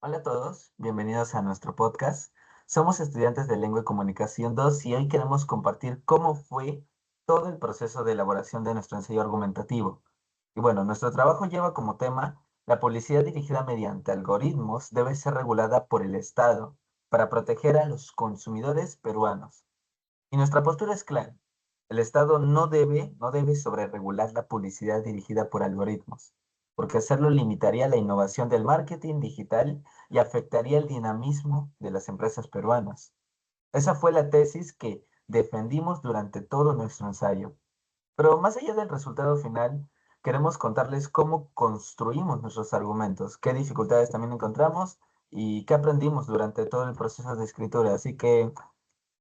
Hola a todos, bienvenidos a nuestro podcast. Somos estudiantes de Lengua y Comunicación 2 y hoy queremos compartir cómo fue todo el proceso de elaboración de nuestro ensayo argumentativo. Y bueno, nuestro trabajo lleva como tema: la publicidad dirigida mediante algoritmos debe ser regulada por el Estado para proteger a los consumidores peruanos. Y nuestra postura es clara: el Estado no debe sobreregular la publicidad dirigida por algoritmos, porque hacerlo limitaría la innovación del marketing digital y afectaría el dinamismo de las empresas peruanas. Esa fue la tesis que defendimos durante todo nuestro ensayo. Pero más allá del resultado final, queremos contarles cómo construimos nuestros argumentos, qué dificultades también encontramos y qué aprendimos durante todo el proceso de escritura. Así que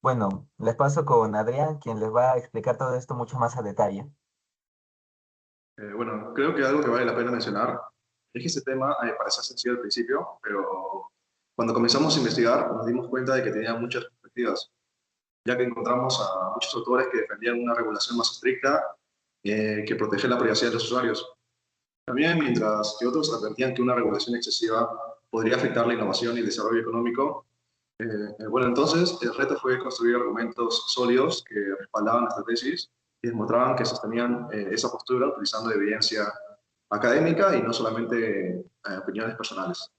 bueno, les paso con Adrián, quien les va a explicar todo esto mucho más a detalle. Bueno, creo que algo que vale la pena mencionar es que este tema parece sencillo al principio, pero cuando comenzamos a investigar nos dimos cuenta de que tenía muchas perspectivas, ya que encontramos a muchos autores que defendían una regulación más estricta que protege la privacidad de los usuarios. También, mientras que otros advertían que una regulación excesiva podría afectar la innovación y el desarrollo económico. Bueno, entonces el reto fue construir argumentos sólidos que respaldaban nuestra tesis y demostraban que sostenían esa postura utilizando evidencia académica y no solamente opiniones personales.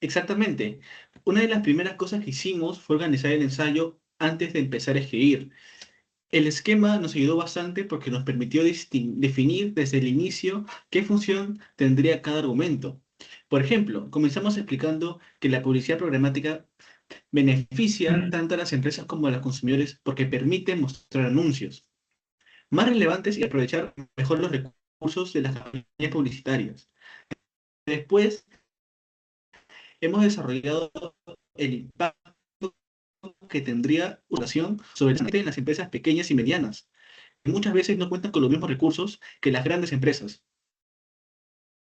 Exactamente. Una de las primeras cosas que hicimos fue organizar el ensayo antes de empezar a escribir. El esquema nos ayudó bastante porque nos permitió definir desde el inicio qué función tendría cada argumento. Por ejemplo, comenzamos explicando que la publicidad programática beneficia tanto a las empresas como a los consumidores porque permite mostrar anuncios más relevantes y aprovechar mejor los recursos de las campañas publicitarias. Después, hemos desarrollado el impacto que tendría relación sobre en las empresas pequeñas y medianas, que muchas veces no cuentan con los mismos recursos que las grandes empresas.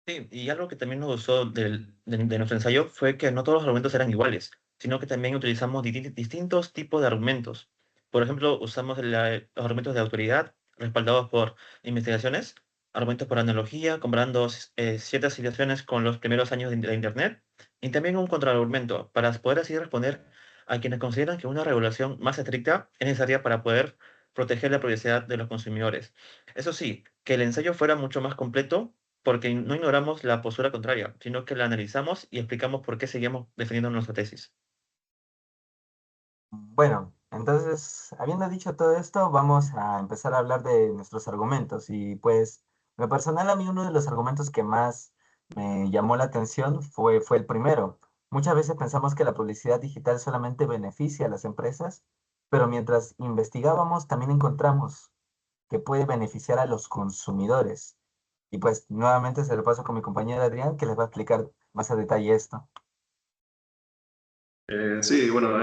Sí, y algo que también nos gustó de nuestro ensayo fue que no todos los argumentos eran iguales, sino que también utilizamos distintos tipos de argumentos. Por ejemplo, usamos los argumentos de autoridad respaldados por investigaciones, argumentos por analogía, comparando ciertas situaciones con los primeros años de Internet, y también un contraargumento para poder así responder a quienes consideran que una regulación más estricta es necesaria para poder proteger la privacidad de los consumidores. Eso sí, que el ensayo fuera mucho más completo porque no ignoramos la postura contraria, sino que la analizamos y explicamos por qué seguimos defendiendo nuestra tesis. Bueno, entonces, habiendo dicho todo esto, vamos a empezar a hablar de nuestros argumentos. Y pues, en lo personal, a mí uno de los argumentos que más me llamó la atención fue el primero. Muchas veces pensamos que la publicidad digital solamente beneficia a las empresas, pero mientras investigábamos, también encontramos que puede beneficiar a los consumidores. Y pues nuevamente se lo paso con mi compañero Adrián, que les va a explicar más a detalle esto. Sí, bueno,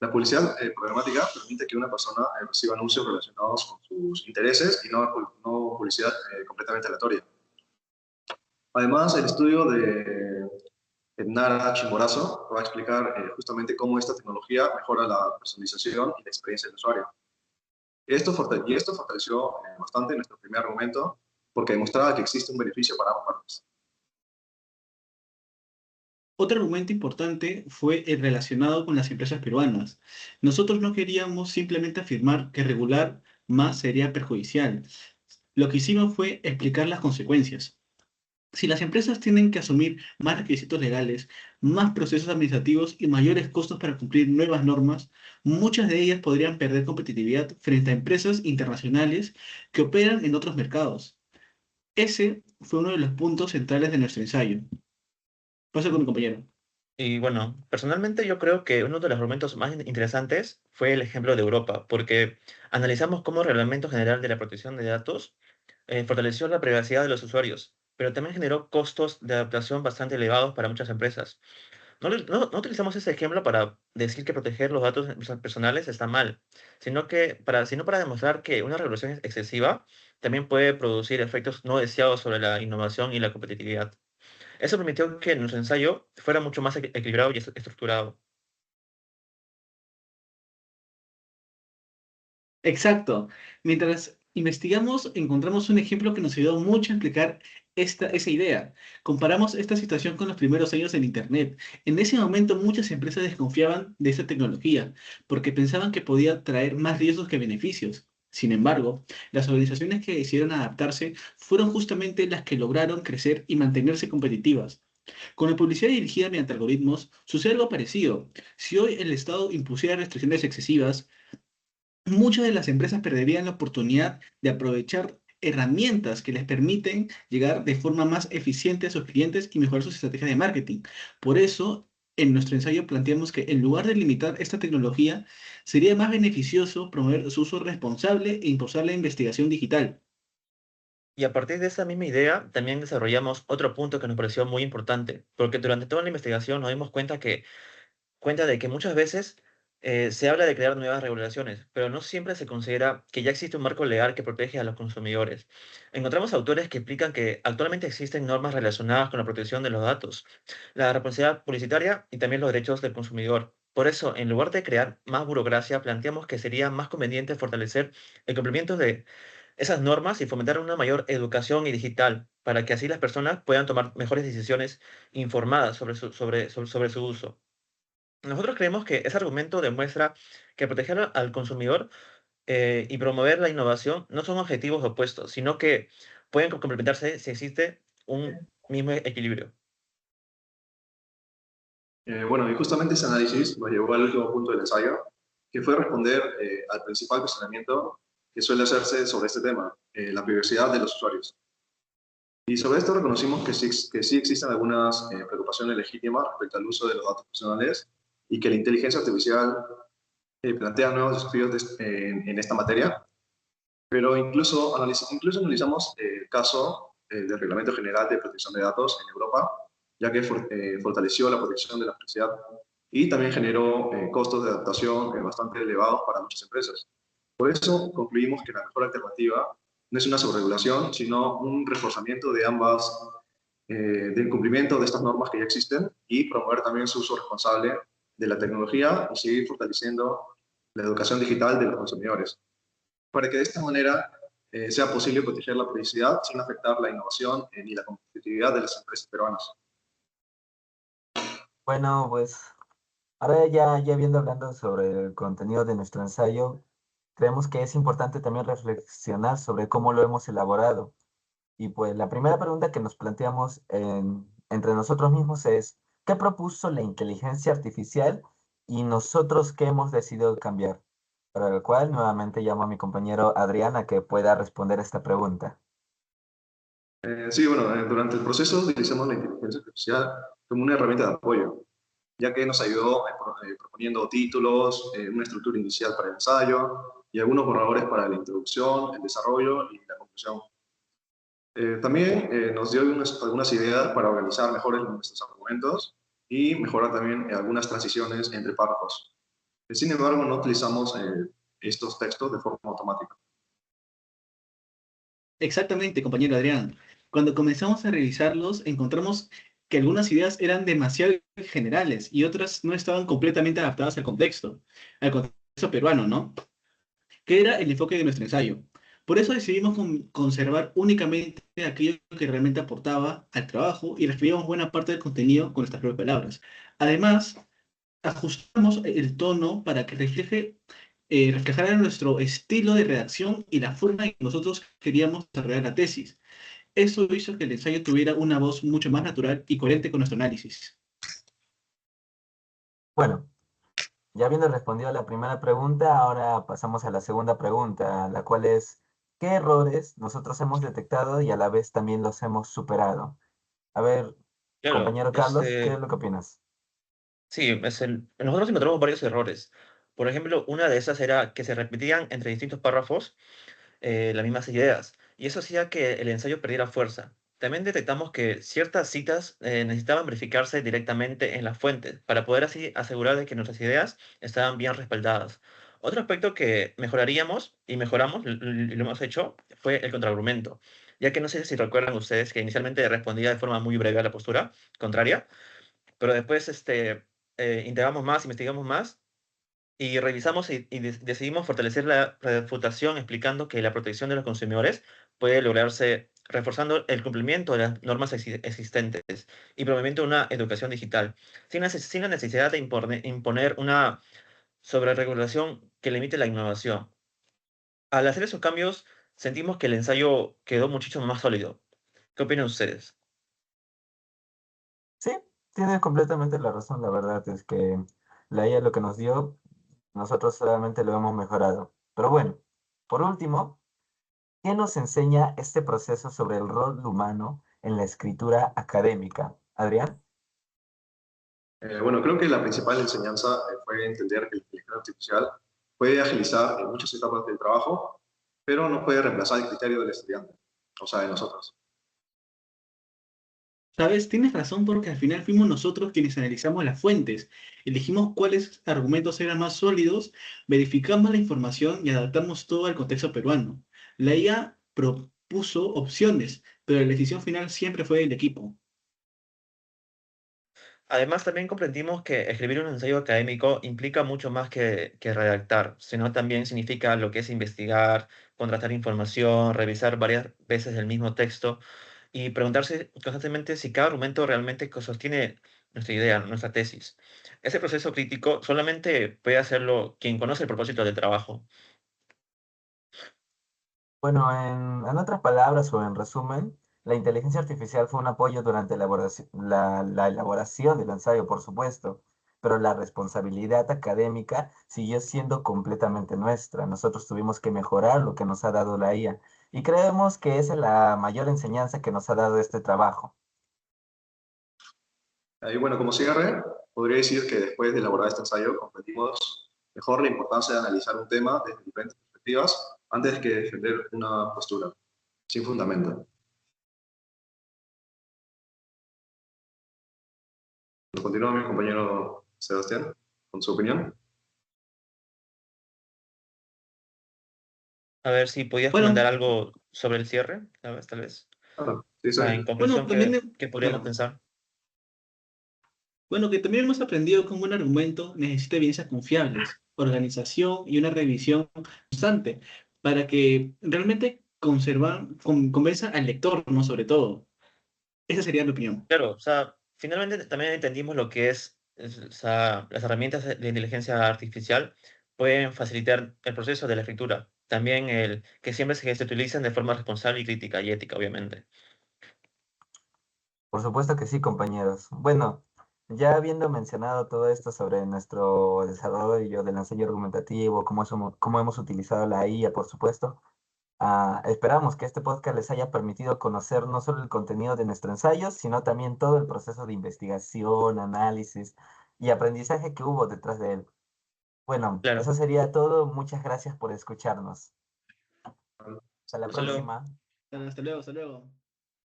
la publicidad programática permite que una persona reciba anuncios relacionados con sus intereses y no publicidad completamente aleatoria. Además, el estudio de Nara Chimborazo va a explicar justamente cómo esta tecnología mejora la personalización y la experiencia del usuario. Y esto fortaleció bastante nuestro primer argumento porque demostraba que existe un beneficio para ambas partes. Otro argumento importante fue el relacionado con las empresas peruanas. Nosotros no queríamos simplemente afirmar que regular más sería perjudicial. Lo que hicimos fue explicar las consecuencias. Si las empresas tienen que asumir más requisitos legales, más procesos administrativos y mayores costos para cumplir nuevas normas, muchas de ellas podrían perder competitividad frente a empresas internacionales que operan en otros mercados. Ese fue uno de los puntos centrales de nuestro ensayo. Paso con mi compañero. Y bueno, personalmente yo creo que uno de los argumentos más interesantes fue el ejemplo de Europa, porque analizamos cómo el Reglamento General de la Protección de Datos fortaleció la privacidad de los usuarios, pero también generó costos de adaptación bastante elevados para muchas empresas. No utilizamos ese ejemplo para decir que proteger los datos personales está mal, sino para demostrar que una regulación excesiva también puede producir efectos no deseados sobre la innovación y la competitividad. Eso permitió que nuestro ensayo fuera mucho más equilibrado y estructurado. Exacto. Mientras investigamos, encontramos un ejemplo que nos ayudó mucho a explicar esa idea. Comparamos esta situación con los primeros años del Internet. En ese momento muchas empresas desconfiaban de esta tecnología porque pensaban que podía traer más riesgos que beneficios. Sin embargo, las organizaciones que decidieron adaptarse fueron justamente las que lograron crecer y mantenerse competitivas. Con la publicidad dirigida mediante algoritmos, sucede algo parecido. Si hoy el Estado impusiera restricciones excesivas, muchas de las empresas perderían la oportunidad de aprovechar herramientas que les permiten llegar de forma más eficiente a sus clientes y mejorar sus estrategias de marketing. Por eso, en nuestro ensayo planteamos que en lugar de limitar esta tecnología, sería más beneficioso promover su uso responsable e impulsar la investigación digital. Y a partir de esa misma idea, también desarrollamos otro punto que nos pareció muy importante, porque durante toda la investigación nos dimos cuenta de que muchas veces se habla de crear nuevas regulaciones, pero no siempre se considera que ya existe un marco legal que protege a los consumidores. Encontramos autores que explican que actualmente existen normas relacionadas con la protección de los datos, la responsabilidad publicitaria y también los derechos del consumidor. Por eso, en lugar de crear más burocracia, planteamos que sería más conveniente fortalecer el cumplimiento de esas normas y fomentar una mayor educación y digital para que así las personas puedan tomar mejores decisiones informadas sobre su uso. Nosotros creemos que ese argumento demuestra que proteger al consumidor y promover la innovación no son objetivos opuestos, sino que pueden complementarse si existe un mismo equilibrio. Bueno, y justamente ese análisis nos llevó al último punto del ensayo, que fue responder al principal cuestionamiento que suele hacerse sobre este tema, la privacidad de los usuarios. Y sobre esto reconocimos que sí existen algunas preocupaciones legítimas respecto al uso de los datos personales y que la inteligencia artificial plantea nuevos desafíos en esta materia, pero incluso analizamos el caso del Reglamento General de Protección de Datos en Europa, ya que fortaleció la protección de la privacidad y también generó costos de adaptación bastante elevados para muchas empresas. Por eso concluimos que la mejor alternativa no es una sobreregulación, sino un reforzamiento de del cumplimiento de estas normas que ya existen y promover también su uso responsable de la tecnología y seguir fortaleciendo la educación digital de los consumidores, para que de esta manera sea posible proteger la privacidad sin afectar la innovación ni la competitividad de las empresas peruanas. Bueno, pues ahora ya viendo hablando sobre el contenido de nuestro ensayo, creemos que es importante también reflexionar sobre cómo lo hemos elaborado. Y pues la primera pregunta que nos planteamos entre nosotros mismos es, ¿qué propuso la inteligencia artificial y nosotros qué hemos decidido cambiar? Para lo cual nuevamente llamo a mi compañero Adrián a que pueda responder esta pregunta. Sí, bueno, durante el proceso utilizamos la inteligencia artificial como una herramienta de apoyo, ya que nos ayudó proponiendo títulos, una estructura inicial para el ensayo y algunos borradores para la introducción, el desarrollo y la conclusión. También nos dio algunas ideas para organizar mejor nuestros argumentos y mejorar también algunas transiciones entre párrafos. Sin embargo, no utilizamos estos textos de forma automática. Exactamente, compañero Adrián. Cuando comenzamos a revisarlos, encontramos que algunas ideas eran demasiado generales y otras no estaban completamente adaptadas al contexto peruano, ¿no? Que era el enfoque de nuestro ensayo. Por eso decidimos conservar únicamente aquello que realmente aportaba al trabajo y reescribimos buena parte del contenido con nuestras propias palabras. Además, ajustamos el tono para que reflejara nuestro estilo de redacción y la forma en que nosotros queríamos desarrollar la tesis. Eso hizo que el ensayo tuviera una voz mucho más natural y coherente con nuestro análisis. Bueno, ya habiendo respondido a la primera pregunta, ahora pasamos a la segunda pregunta, la cual es, ¿qué errores nosotros hemos detectado y a la vez también los hemos superado? A ver, Claro, compañero Carlos, ¿qué es lo que opinas? sí, nosotros encontramos varios errores. Por ejemplo, una de esas era que se repetían entre distintos párrafos las mismas ideas, y eso hacía que el ensayo perdiera fuerza. También detectamos que ciertas citas necesitaban verificarse directamente en las fuentes para poder así asegurar de que nuestras ideas estaban bien respaldadas. Otro aspecto que mejoraríamos y mejoramos, y lo hemos hecho, fue el contraargumento, ya que no sé si recuerdan ustedes que inicialmente respondía de forma muy breve a la postura contraria, pero después integramos más, investigamos más y revisamos y decidimos fortalecer la refutación explicando que la protección de los consumidores puede lograrse reforzando el cumplimiento de las normas existentes y promoviendo una educación digital, sin la necesidad de imponer una sobreregulación que limite la innovación. Al hacer esos cambios, sentimos que el ensayo quedó muchísimo más sólido. ¿Qué opinan ustedes? Sí, tienes completamente la razón. La verdad es que la IA lo que nos dio, nosotros solamente lo hemos mejorado. Pero bueno, por último, ¿qué nos enseña este proceso sobre el rol humano en la escritura académica? Adrián. Bueno, creo que la principal enseñanza fue entender que la inteligencia artificial puede agilizar en muchas etapas del trabajo, pero no puede reemplazar el criterio del estudiante, o sea, de nosotros. ¿Sabes? Tienes razón porque al final fuimos nosotros quienes analizamos las fuentes, elegimos cuáles argumentos eran más sólidos, verificamos la información y adaptamos todo al contexto peruano. La IA propuso opciones, pero la decisión final siempre fue del equipo. Además, también comprendimos que escribir un ensayo académico implica mucho más que redactar, sino también significa lo que es investigar, contrastar información, revisar varias veces el mismo texto y preguntarse constantemente si cada argumento realmente sostiene nuestra idea, nuestra tesis. Ese proceso crítico solamente puede hacerlo quien conoce el propósito del trabajo. Bueno, en otras palabras o en resumen, la inteligencia artificial fue un apoyo durante la elaboración del ensayo, por supuesto, pero la responsabilidad académica siguió siendo completamente nuestra. Nosotros tuvimos que mejorar lo que nos ha dado la IA y creemos que esa es la mayor enseñanza que nos ha dado este trabajo. Y bueno, como cierre, podría decir que después de elaborar este ensayo comprendimos mejor la importancia de analizar un tema desde diferentes perspectivas antes que defender una postura sin fundamento. Continúa mi compañero Sebastián con su opinión. A ver si podías comentar Bueno, algo sobre el cierre, tal vez. Ah, sí, En soy. bueno, conclusión, también, ¿qué podríamos claro. pensar? Bueno, que también hemos aprendido que un buen argumento necesita evidencias confiables, organización y una revisión constante para que realmente convenza al lector, ¿no? Sobre todo. Esa sería mi opinión. Claro, o sea, finalmente también entendimos lo que o sea, las herramientas de inteligencia artificial pueden facilitar el proceso de la escritura. También el que siempre se utilicen de forma responsable y crítica y ética, obviamente. Por supuesto que sí, compañeros. Bueno, ya habiendo mencionado todo esto sobre nuestro desarrollo del ensayo argumentativo, cómo hemos utilizado la IA, por supuesto, esperamos que este podcast les haya permitido conocer no solo el contenido de nuestro ensayo, sino también todo el proceso de investigación, análisis y aprendizaje que hubo detrás de él. Bueno, Claro, eso sería todo. Muchas gracias por escucharnos. Hasta la solo próxima. Hasta luego, hasta luego.